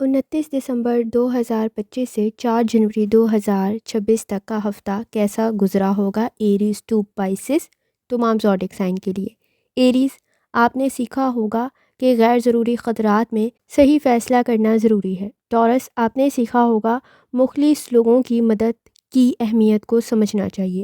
29 دسمبر 2025 سے 4 جنوری 2026 تک کا ہفتہ کیسا گزرا ہوگا ایریز ٹو پائسس تمام زوڈک سائن کے لیے۔ ایریز، آپ نے سیکھا ہوگا کہ غیر ضروری خطرات میں صحیح فیصلہ کرنا ضروری ہے۔ ٹورس، آپ نے سیکھا ہوگا مخلص لوگوں کی مدد کی اہمیت کو سمجھنا چاہیے۔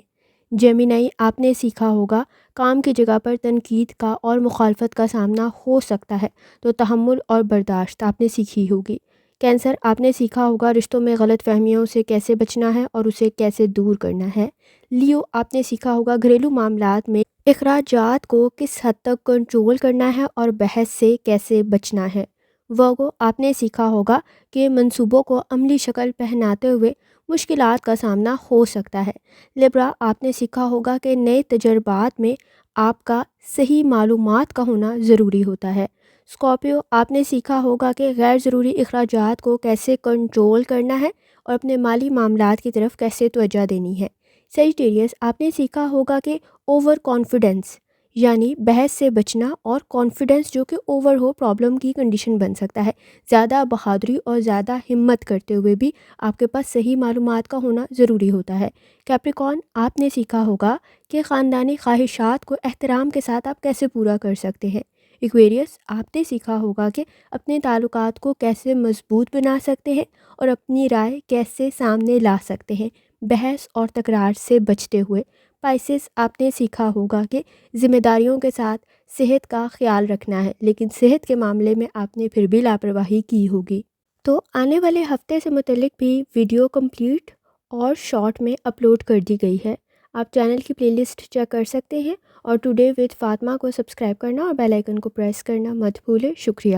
جیمینائی، آپ نے سیکھا ہوگا کام کی جگہ پر تنقید کا اور مخالفت کا سامنا ہو سکتا ہے، تو تحمل اور برداشت آپ نے سیکھی ہوگی۔ کینسر، آپ نے سیکھا ہوگا رشتوں میں غلط فہمیوں سے کیسے بچنا ہے اور اسے کیسے دور کرنا ہے۔ لیو، آپ نے سیکھا ہوگا گھریلو معاملات میں اخراجات کو کس حد تک کنٹرول کرنا ہے اور بحث سے کیسے بچنا ہے۔ ورگو، آپ نے سیکھا ہوگا کہ منصوبوں کو عملی شکل پہناتے ہوئے مشکلات کا سامنا ہو سکتا ہے۔ لبرا، آپ نے سیکھا ہوگا کہ نئے تجربات میں آپ کا صحیح معلومات کا ہونا ضروری ہوتا ہے۔ اسکارپیو، آپ نے سیکھا ہوگا کہ غیر ضروری اخراجات کو کیسے کنٹرول کرنا ہے اور اپنے مالی معاملات کی طرف کیسے توجہ دینی ہے۔ سیجیٹیریس، آپ نے سیکھا ہوگا کہ اوور کانفیڈنس یعنی بحث سے بچنا، اور کانفیڈنس جو کہ اوور ہو پرابلم کی کنڈیشن بن سکتا ہے۔ زیادہ بہادری اور زیادہ ہمت کرتے ہوئے بھی آپ کے پاس صحیح معلومات کا ہونا ضروری ہوتا ہے۔ کیپریکارن، آپ نے سیکھا ہوگا کہ خاندانی خواہشات کو احترام کے ساتھ آپ کیسے پورا کر سکتے ہیں۔ ایکویریس، آپ نے سیکھا ہوگا کہ اپنے تعلقات کو کیسے مضبوط بنا سکتے ہیں اور اپنی رائے کیسے سامنے لا سکتے ہیں، بحث اور تکرار سے بچتے ہوئے۔ پائسس، آپ نے سیکھا ہوگا کہ ذمہ داریوں کے ساتھ صحت کا خیال رکھنا ہے، لیکن صحت کے معاملے میں آپ نے پھر بھی لاپرواہی کی ہوگی۔ تو آنے والے ہفتے سے متعلق بھی ویڈیو کمپلیٹ اور شارٹ میں اپلوڈ کر دی گئی ہے۔ آپ چینل کی پلے لسٹ چیک کر سکتے ہیں، اور ٹوڈے وتھ فاطمہ کو سبسکرائب کرنا اور بیل آئیکن کو پریس کرنا مت بھولیں۔ شکریہ۔